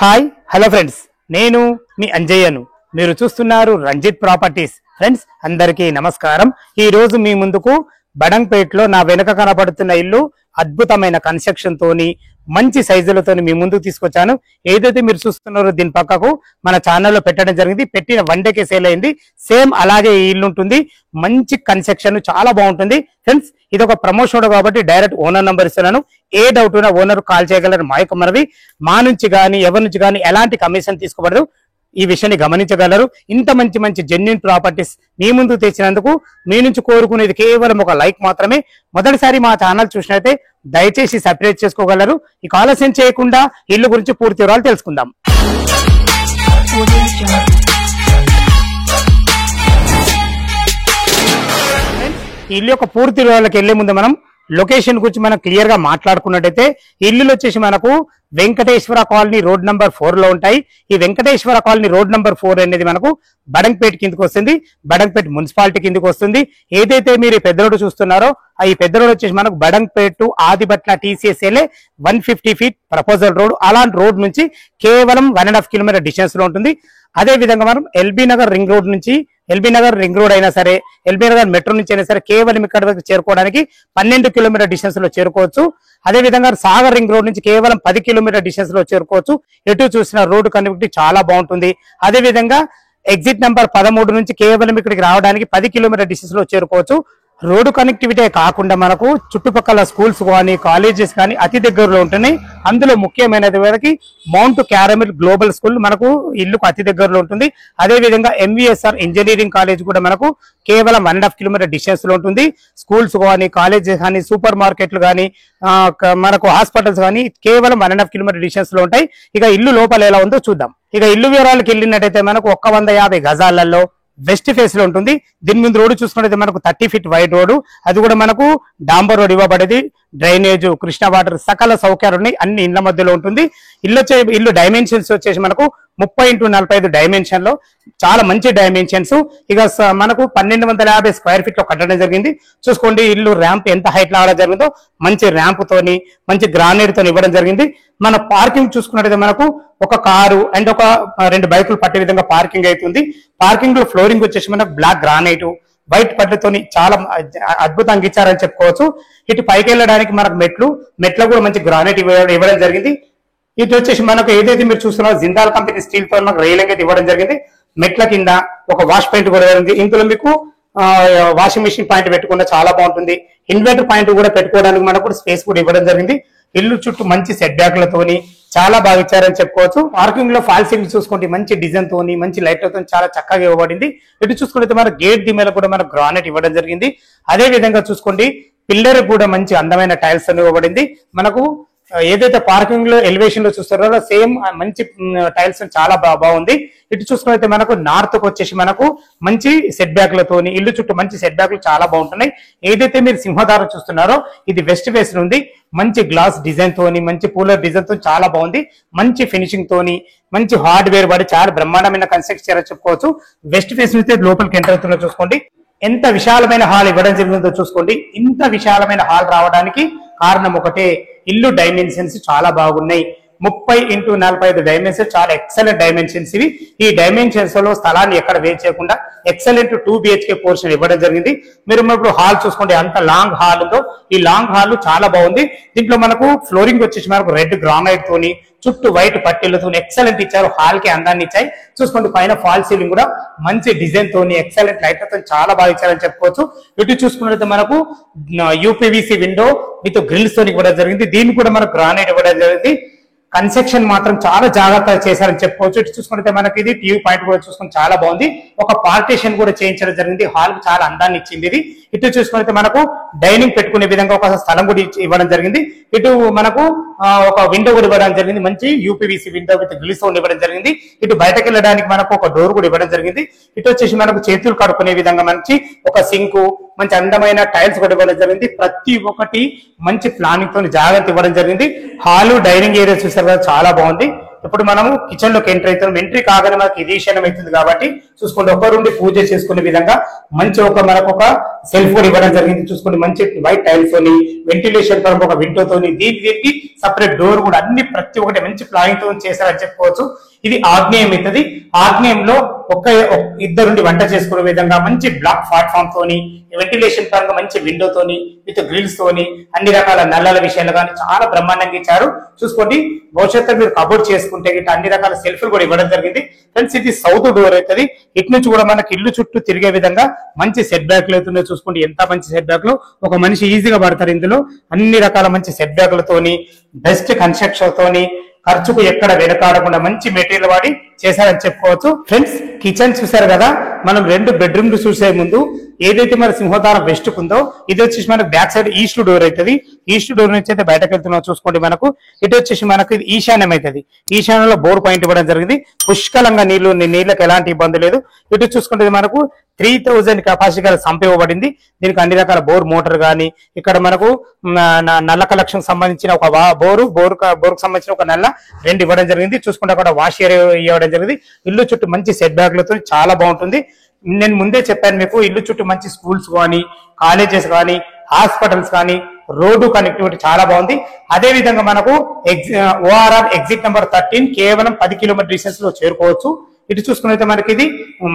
Hi hello friends, నేను మీ అంజయ్యను. మీరు చూస్తున్నారు రంజిత్ ప్రాపర్టీస్. ఫ్రెండ్స్ అందరికీ నమస్కారం. ఈ రోజు మీ ముందుకు బడంగ్పేటలో నా వెనక కనబడుతున్న ఇల్లు అద్భుతమైన కన్స్ట్రక్షన్ తోని మంచి సైజులతో మీ ముందుకు తీసుకొచ్చాను. ఏదైతే మీరు చూస్తున్నారో దీని పక్కకు మన ఛానల్లో పెట్టడం జరిగింది. పెట్టిన 1 డేకే సేల్ అయింది. సేమ్ అలాగే ఈ ఇల్లు ఉంటుంది. మంచి కన్స్ట్రక్షన్, చాలా బాగుంటుంది. ఫ్రెండ్స్ ఇది ఒక ప్రమోషన్ కాబట్టి డైరెక్ట్ ఓనర్ నంబర్ ఇస్తున్నాను. ఏ డౌట్ ఉన్నా ఓనర్ కాల్ చేయగలరు. మా యొక్క మనవి, మా నుంచి కానీ ఎవరి నుంచి కానీ ఎలాంటి కమిషన్ తీసుకోబడదు. ఈ విషయాన్ని గమనించగలరు. ఇంత మంచి మంచి జెన్యూన్ ప్రాపర్టీస్ మీ ముందు తెచ్చినందుకు మీ నుంచి కోరుకునేది కేవలం ఒక లైక్ మాత్రమే. మొదటిసారి మా ఛానల్ చూసినట్లయితే దయచేసి సబ్స్క్రైబ్ చేసుకోగలరు. ఈ ఆలస్యం చేయకుండా ఇల్లు గురించి పూర్తి వివరాలు తెలుసుకుందాం. ఈ ఇల్లు యొక్క పూర్తి వివరాలకు వెళ్లే ముందు మనం లొకేషన్ గురించి మనం క్లియర్ గా మాట్లాడుకున్నట్టయితే ఇల్లులు వచ్చేసి మనకు వెంకటేశ్వర కాలనీ రోడ్ నంబర్ 4 లో ఉంటాయి. ఈ వెంకటేశ్వర కాలనీ రోడ్ నంబర్ 4 అనేది మనకు బడంగ్పేట కిందకి వస్తుంది. బడంగ్పేట మున్సిపాలిటీ కిందకి వస్తుంది. ఏదైతే మీరు ఈ పెద్ద రోడ్డు చూస్తున్నారో ఈ పెద్ద రోడ్ వచ్చేసి మనకు Badangpet to Adibatla TCSLA 150 feet proposal road. అలాంటి రోడ్ నుంచి కేవలం 1.5 కిలోమీటర్ డిస్టెన్స్ లో ఉంటుంది. అదే విధంగా మనం ఎల్బీ నగర్ రింగ్ రోడ్ నుంచి, ఎల్బీ నగర్ రింగ్ రోడ్ అయినా సరే, ఎల్బీ నగర్ మెట్రో నుంచి అయినా సరే కేవలం ఇక్కడ వరకు చేరుకోవడానికి 12 కిలోమీటర్ డిస్టెన్స్ లో చేరుకోవచ్చు. అదే విధంగా సాగర్ రింగ్ రోడ్ నుంచి కేవలం 10 కిలోమీటర్ డిస్టెన్స్ లో చేరుకోవచ్చు. ఎటు చూసిన రోడ్డు కనెక్టివిటీ చాలా బాగుంటుంది. అదే విధంగా ఎగ్జిట్ నెంబర్ 13 నుంచి కేవలం ఇక్కడికి రావడానికి 10 కిలోమీటర్ డిస్టెన్స్ లో చేరుకోవచ్చు. రోడ్డు కనెక్టివిటీ కాకుండా మనకు చుట్టుపక్కల స్కూల్స్ కానీ కాలేజెస్ కానీ అతి దగ్గరలో ఉంటున్నాయి. అందులో ముఖ్యమైనది వరకు మౌంట్ క్యారమిల్ గ్లోబల్ స్కూల్ మనకు ఇల్లుకు అతి దగ్గరలో ఉంటుంది. అదే విధంగా MVSR ఇంజనీరింగ్ కాలేజ్ కూడా మనకు కేవలం 1.5 కిలోమీటర్ డిస్టెన్స్ లో ఉంటుంది. స్కూల్స్ కానీ కాలేజెస్ కానీ సూపర్ మార్కెట్లు కానీ మనకు హాస్పిటల్స్ కానీ కేవలం 1.5 కిలోమీటర్ డిస్టెన్స్ లో ఉంటాయి. ఇక ఇల్లు లోపల ఎలా ఉందో చూద్దాం. ఇక ఇల్లు వివరాలకు వెళ్ళినట్టయితే మనకు 150 గజాలలో వెస్ట్ ఫేస్ లో ఉంటుంది. దీని ముందు రోడ్డు చూసుకున్నట్లయితే మనకు 30 ఫీట్ వైడ్ రోడ్డు, అది కూడా మనకు డాంబర్ రోడ్ ఇవ్వబడేది. డ్రైనేజ్, కృష్ణా వాటర్, సకల సౌకర్యాలు ఉన్నాయి. అన్ని ఇళ్ల మధ్యలో ఉంటుంది. ఇల్లు డైమెన్షన్స్ వచ్చేసి మనకు 30x45 డైమెన్షన్ లో చాలా మంచి డైమెన్షన్స్. ఇక మనకు 1250 స్క్వేర్ ఫీట్ లో కట్టడం జరిగింది. చూసుకోండి ఇల్లు ర్యాంప్ ఎంత హైట్ లాగడం జరిగిందో, మంచి ర్యాంప్ తోని మంచి గ్రానైట్ తోని ఇవ్వడం జరిగింది. మన పార్కింగ్ చూసుకున్నట్టయితే మనకు ఒక కారు అండ్ ఒక 2 బైకులు పట్టే విధంగా పార్కింగ్ అవుతుంది. పార్కింగ్ లో ఫ్లోరింగ్ వచ్చేసి మనకు బ్లాక్ గ్రానైట్ వైట్ పట్లతోని చాలా అద్భుతంగా ఇచ్చారని చెప్పుకోవచ్చు. ఇటు పైకి వెళ్ళడానికి మనకు మెట్లు కూడా మంచి గ్రానైట్ ఇవ్వడం జరిగింది. ఇటు వచ్చేసి మనకు ఏదైతే మీరు చూస్తున్నారో జిందాల్ కంపెనీ స్టీల్ తో మనకు రైలింగ్ అయితే ఇవ్వడం జరిగింది. మెట్ల కింద ఒక వాష్ పాయింట్ కూడా జరిగింది. ఇందులో మీకు వాషింగ్ మెషిన్ పాయింట్ పెట్టుకున్న చాలా బాగుంటుంది. ఇన్వర్టర్ పాయింట్ కూడా పెట్టుకోవడానికి మనకు స్పేస్ కూడా ఇవ్వడం జరిగింది. ఇల్లు చుట్టూ మంచి సెట్ బ్యాక్లతోని చాలా బాగా ఇచ్చారని చెప్పుకోవచ్చు. పార్కింగ్ లో ఫాల్ సీలింగ్ చూసుకుంటే మంచి డిజైన్ తోని మంచి లైట్లతో చాలా చక్కగా ఇవ్వబడింది. ఇటు చూసుకుంటే మన గేట్ ది మీద కూడా మనకు గ్రానైట్ ఇవ్వడం జరిగింది. అదే విధంగా చూసుకోండి పిల్లర్ కూడా మంచి అందమైన టైల్స్ ఇవ్వబడింది. మనకు ఏదైతే పార్కింగ్ లో ఎలివేషన్ లో చూస్తారో సేమ్ మంచి టైల్స్ చాలా బాగుంది. ఇటు చూసుకున్నైతే మనకు నార్త్ కు వచ్చేసి మనకు మంచి సెట్ బ్యాక్లతోని ఇల్లు చుట్టూ మంచి సెట్ బ్యాక్లు చాలా బాగుంటున్నాయి. ఏదైతే మీరు సింహదారం చూస్తున్నారో ఇది వెస్ట్ ఫేస్ ఉంది. మంచి గ్లాస్ డిజైన్ తోని మంచి పూలర్ డిజైన్ తో చాలా బాగుంది. మంచి ఫినిషింగ్ తోని మంచి హార్డ్వేర్ పడి చాలా బ్రహ్మాండమైన కన్స్ట్రక్షన్ చెప్పుకోవచ్చు. వెస్ట్ ఫేస్ నుంచి లోపలికి ఎంటర్ అవుతున్నా చూసుకోండి ఎంత విశాలమైన హాల్ ఇవ్వడం జరిగిందో చూసుకోండి. ఇంత విశాలమైన హాల్ రావడానికి కారణం ఒకటే, ఇల్లు డైమెన్షన్స్ చాలా బాగున్నాయి. 30x45 డైమెన్షన్స్ చాలా ఎక్సలెంట్ డైమెన్షన్స్ ఇవి. ఈ డైమెన్షన్స్ లో స్థలాన్ని ఎక్కడ వేస్ట్ చేయకుండా ఎక్సలెంట్ 2 BHK పోర్షన్ ఇవ్వడం జరిగింది. మీరు ఇప్పుడు హాల్ చూసుకోండి అంత లాంగ్ హాల్ ఉందో. ఈ లాంగ్ హాల్ చాలా బాగుంది. దీంట్లో మనకు ఫ్లోరింగ్ వచ్చేసి మనకు రెడ్ గ్రానైట్ తోని చుట్టూ వైట్ పట్టీలతో ఎక్సలెంట్ ఇచ్చారు. హాల్ కి అందాన్ని ఇచ్చాయి. చూసుకోండి పైన ఫాల్ సీలింగ్ కూడా మంచి డిజైన్ తోని ఎక్సలెంట్ లైట్లతో చాలా బాగా ఇచ్చారని చెప్పుకోవచ్చు. ఇటు చూసుకున్నట్లయితే మనకు UPVC విండో విత్ గ్రిల్స్ తోని ఇవ్వడం జరిగింది. దీన్ని కూడా మనకు గ్రానైట్ ఇవ్వడం జరిగింది. కన్స్ట్రక్షన్ మాత్రం చాలా జాగ్రత్తగా చేశారని చెప్పుకోవచ్చు. ఇటు చూసుకుంటే మనకి ఇది టీవీ పాయింట్ కూడా చూసుకుని చాలా బాగుంది. ఒక పార్టీషన్ కూడా చేయించడం జరిగింది. హాల్ కి చాలా అందాన్ని ఇచ్చింది ఇది. ఇటు చూసుకుంటే మనకు డైనింగ్ పెట్టుకునే విధంగా ఒక స్థలం కూడా ఇవ్వడం జరిగింది. ఇటు మనకు ఒక విండో కూడా ఇవ్వడం జరిగింది. మంచి UPVC విండో విత్ గ్రిల్స్ ఇవ్వడం జరిగింది. ఇటు బయటకు వెళ్ళడానికి మనకు ఒక డోర్ కూడా ఇవ్వడం జరిగింది. ఇటు వచ్చేసి మనకు చేతులు కడుక్కునే విధంగా మంచి ఒక సింకు మంచి అందమైన టైల్స్ కూడా ఇవ్వడం జరిగింది. ప్రతి ఒక్కటి మంచి ప్లానింగ్ తో జాగ్రత్త ఇవ్వడం జరిగింది. హాలు డైనింగ్ ఏరియా చూసారు కదా చాలా బాగుంది. ఇప్పుడు మనము కిచెన్ లోకి ఎంట్రీ అవుతాం. ఎంట్రీ కాగానే మనకి ఇది ఈశాన్యం అవుతుంది కాబట్టి చూసుకోండి, ఒకరుండి పూజ చేసుకునే విధంగా మంచి మనకు ఒక సెల్ఫ్ కూడా ఇవ్వడం జరిగింది. చూసుకోండి, మంచి వైట్ టైల్స్ తోని, వెంటిలేషన్ పరంగా ఒక విండో తోని, దీనికి సపరేట్ డోర్ కూడా అన్ని ప్రతి ఒక్కటి మంచి ప్లానింగ్ తో చేశారని చెప్పుకోవచ్చు. ఇది ఆగ్నేయం అవుతుంది. ఆగ్నేయంలో ఇద్దరుండి వంట చేసుకునే విధంగా మంచి బ్లాక్ ప్లాట్ఫామ్ తోని, వెంటిలేషన్ పరంగా మంచి విండో తోని, విత్ గ్రిల్స్ తోని, అన్ని రకాల నల్లల విషయాలు కానీ చాలా బ్రహ్మాండంగా ఇచ్చారు. చూసుకోండి, భవిష్యత్తులో మీరు కబోర్డ్ చేసుకుంటే ఇట్లా అన్ని రకాల సెల్ఫ్లు కూడా ఇవ్వడం జరిగింది. ఫ్రెండ్స్, ఇది సౌత్ డోర్ అవుతుంది. ఇటు నుంచి కూడా మనకి ఇల్లు చుట్టూ తిరిగే విధంగా మంచి సెట్ బ్యాక్లు అవుతున్నాయి. చూసుకోండి, ఎంత మంచి సెట్ బ్యాక్ లో ఒక మనిషి ఈజీగా పడతారు. ఇందులో అన్ని రకాల మంచి సెట్ బ్యాక్లతోని, బెస్ట్ కన్స్ట్రక్షన్ తోని, ఖర్చుకు ఎక్కడ వెనకాడకుండా మంచి మెటీరియల్ వాడి చేశారని చెప్పుకోవచ్చు. ఫ్రెండ్స్, కిచెన్ చూసారు కదా. మనం 2 బెడ్రూమ్లు చూసే ముందు ఏదైతే మన సింహద్వారం వెస్ట్ ఉందో ఇది వచ్చేసి మనకు బ్యాక్ సైడ్ ఈస్ట్ డోర్ అవుతుంది. ఈస్ట్ డోర్ నుంచి అయితే బయటకు వెళ్తున్నాం. చూసుకోండి, మనకు ఇటు వచ్చేసి మనకు ఇది ఈశాన్యం అవుతుంది. ఈశాన్యంలో బోర్ పాయింట్ ఇవ్వడం జరిగింది. పుష్కలంగా నీళ్ళకి ఎలాంటి ఇబ్బంది లేదు. ఇటు చూసుకుంటే మనకు 3000 కెపాసిటీ గల సంప్ ఇవ్వబడింది. దీనికి అన్ని రకాల బోర్ మోటార్ గానీ, ఇక్కడ మనకు నల్ల కలెక్షన్ సంబంధించిన ఒక బోరుకు సంబంధించిన ఒక నల్ల 2 ఇవ్వడం జరిగింది. చూసుకుంటే అక్కడ వాష్ ఏరియా ఇవ్వడం జరిగింది. ఇల్లు చుట్టూ మంచి సెట్ బ్యాక్లతో చాలా బాగుంటుంది. నేను ముందే చెప్పాను మీకు, ఇల్లు చుట్టూ మంచి స్కూల్స్ కానీ, కాలేజెస్ కానీ, హాస్పిటల్స్ కానీ, రోడ్డు కనెక్టివిటీ చాలా బాగుంది. అదే విధంగా మనకు ఓఆర్ఆర్ ఎగ్జిట్ నెంబర్ 13 కేవలం 10 కిలోమీటర్ డిస్టెన్స్ లో చేరుకోవచ్చు. ఇటు చూసుకున్నైతే మనకి ఇది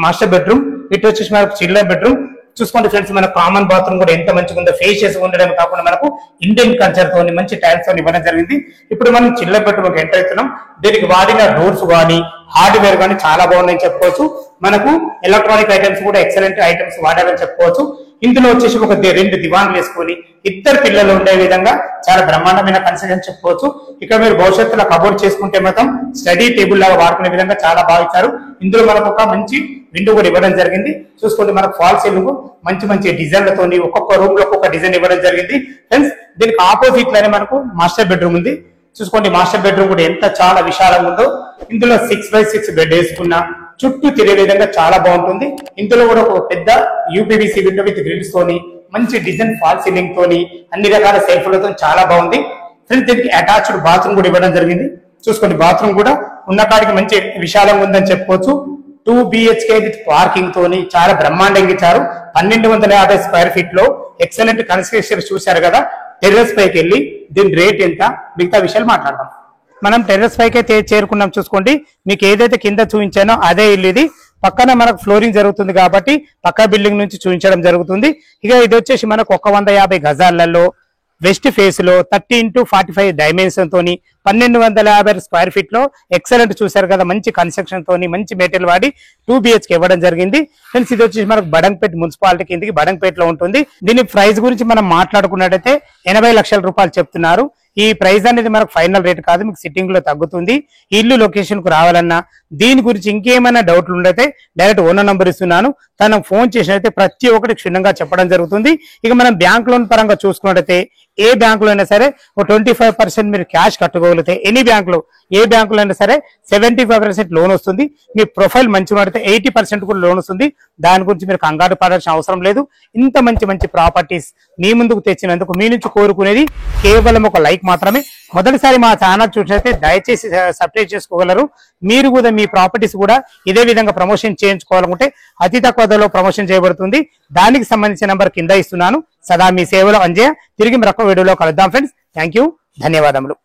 మాస్టర్ బెడ్రూమ్, ఇటు వచ్చేసి మనకు చిల్డ్రన్ బెడ్రూమ్. చూసుకోండి ఫ్రెండ్స్, మన కామన్ బాత్రూమ్ కూడా ఎంత మంచిగా ఉందో, ఫేషియస్ ఉండడం కాకుండా మనకు ఇండియన్ కల్చర్ తోని మంచి టైల్స్ తో ఇవ్వడం జరిగింది. ఇప్పుడు మనం చిల్డ్రన్ బెడ్రూమ్ ఎంటర్ అవుతున్నాం. దీనికి వాడిన డోర్స్ కానీ, హార్డ్వేర్ కానీ చాలా బాగున్నాయని చెప్పుకోవచ్చు. మనకు ఎలక్ట్రానిక్ ఐటమ్స్ కూడా ఎక్సలెంట్ ఐటమ్స్ వాడారని చెప్పుకోవచ్చు. ఇందులో వచ్చేసి ఒక 2 దివాన్లు వేసుకొని 2 పిల్లలు ఉండే విధంగా చాలా బ్రహ్మాండమైన కన్స్ట్రక్షన్ చెప్పుకోవచ్చు. ఇక్కడ మీరు భవిష్యత్తులో కబోర్డ్ చేసుకుంటే మాత్రం స్టడీ టేబుల్ లాగా వాడుకునే విధంగా చాలా బాగా ఇచ్చారు. ఇందులో మనకు ఒక మంచి విండో కూడా ఇవ్వడం జరిగింది. చూసుకోండి, మనకు ఫాల్ సీలింగ్ మంచి డిజైన్లతో ఒక్కొక్క రూమ్ లో ఒక్కొక్క డిజైన్ ఇవ్వడం జరిగింది. ఫ్రెండ్స్, దీనికి ఆపోజిట్ లోనే మనకు మాస్టర్ బెడ్రూమ్ ఉంది. చూసుకోండి, మాస్టర్ బెడ్రూమ్ కూడా ఎంత చాలా విశాలంగా ఉందో. ఇందులో 6x6 బెడ్ వేసుకున్న చుట్టూ తిరిగే విధంగా చాలా బాగుంటుంది. ఇందులో కూడా ఒక పెద్ద యూపీవీసీ విండో విత్ గ్రిల్స్ తోని, మంచి డిజైన్ ఫాల్ సీలింగ్ తోని, అన్ని రకాల సెల్ఫ్లతో చాలా బాగుంది. ఫ్రెండ్స్, దీనికి అటాచ్డ్ బాత్రూమ్ కూడా ఇవ్వడం జరిగింది. చూసుకోండి, బాత్రూమ్ కూడా ఉన్న కాడికి మంచి విశాలంగా ఉందని చెప్పుకోవచ్చు. 2 BHK విత్ పార్కింగ్ తోని చాలా బ్రహ్మాండంగా ఇచ్చారు. 1250 స్క్వేర్ ఫీట్ లో ఎక్సలెంట్ కన్స్ట్రక్షన్ చూశారు కదా. టెర్రస్ పైకి వెళ్ళి దీని రేట్ ఎంత, మిగతా విషయాలు మాట్లాడదాం. మనం టెర్రస్ పైకి చేరుకున్నాం. చూసుకోండి, మీకు ఏదైతే కింద చూపించానో అదే ఇల్లు ఇది. పక్కన మనకు ఫ్లోరింగ్ జరుగుతుంది కాబట్టి పక్క బిల్డింగ్ నుంచి చూపించడం జరుగుతుంది. ఇక ఇది వచ్చేసి మనకు 150 గజాలలో వెస్ట్ ఫేస్ లో 30x45 డైమెన్షన్ తోని 1250 స్క్వేర్ ఫీట్ లో ఎక్సలెంట్ చూసారు కదా. మంచి కన్స్ట్రక్షన్ తోని మంచి మెటీరియల్ వాడి 2 BHK ఇవ్వడం జరిగింది. ఫ్రెండ్స్, ఇది వచ్చేసి మనకు బడంగపేట మున్సిపాలిటీ కిందకి బడంగపేటలో ఉంటుంది. దీని ప్రైస్ గురించి మనం మాట్లాడుకున్నట్టయితే 80 లక్షల రూపాయలు చెప్తున్నారు. ఈ ప్రైస్ అనేది మనకు ఫైనల్ రేట్ కాదు, మీకు సిట్టింగ్ లో తగ్గుతుంది. ఇల్లు లొకేషన్ కు రావాలన్నా దీని గురించి ఇంకేమైనా డౌట్లు ఉండైతే డైరెక్ట్ ఓనర్ నంబర్ ఇస్తున్నాను, తనకు ఫోన్ చేసినైతే ప్రతి ఒక్కటి క్షుణ్ణంగా చెప్పడం జరుగుతుంది. ఇక మనం బ్యాంక్ లోన్ పరంగా చూసుకున్నట్టయితే ఏ బ్యాంకులో అయినా సరే 25% మీరు క్యాష్ కట్టుకోగలిగితే, ఎనీ బ్యాంక్ లో ఏ బ్యాంకులో అయినా సరే 75% లోన్ వస్తుంది. మీ ప్రొఫైల్ మంచిగా ఉంటే 80% కూడా లోన్ వస్తుంది. దాని గురించి మీరు కంగారు పడాల్సిన అవసరం లేదు. ఇంత మంచి ప్రాపర్టీస్ మీ ముందుకు తెచ్చినందుకు మీ నుంచి కోరుకునేది కేవలం ఒక లైక్ మాత్రమే. మొదటిసారి మా ఛానల్ చూసినట్లయితే దయచేసి సబ్స్క్రైబ్ చేసుకోగలరు. మీరు కూడా మీ ప్రాపర్టీస్ కూడా ఇదే విధంగా ప్రమోషన్ చేయించుకోవాలనుకుంటే అతి తక్కువ ధరలో ప్రమోషన్ చేయబడుతుంది. దానికి సంబంధించిన నంబర్ కింద ఇస్తున్నాను. సదా మీ సేవలో అంజయ్య. తిరిగి మరొక వీడియోలో కలుద్దాం ఫ్రెండ్స్. థ్యాంక్ యూ, ధన్యవాదములు.